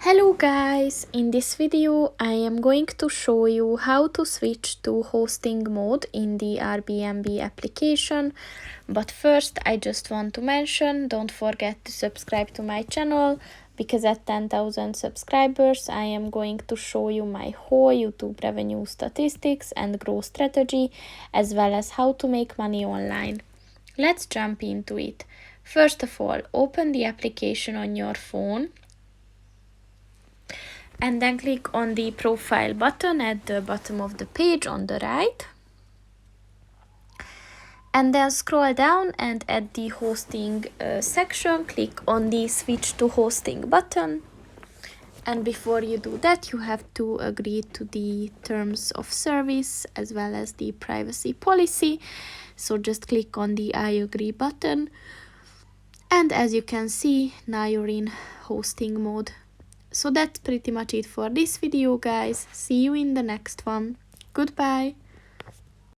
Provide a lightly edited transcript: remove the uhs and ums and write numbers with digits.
Hello guys, in this video I am going to show you how to switch to hosting mode in the Airbnb application. But first I just want to mention, don't forget to subscribe to my channel, because at 10,000 subscribers I am going to show you my whole YouTube revenue statistics and growth strategy, as well as how to make money online. Let's jump into it. First of all, open the application on your phone and then click on the profile button at the bottom of the page on the right, and then scroll down, and at the hosting section click on the switch to hosting button. And before you do that, you have to agree to the terms of service as well as the privacy policy. So just click on the I agree button, and as you can see, now you're in hosting mode. So that's pretty much it for this video, guys. See you in the next one. Goodbye.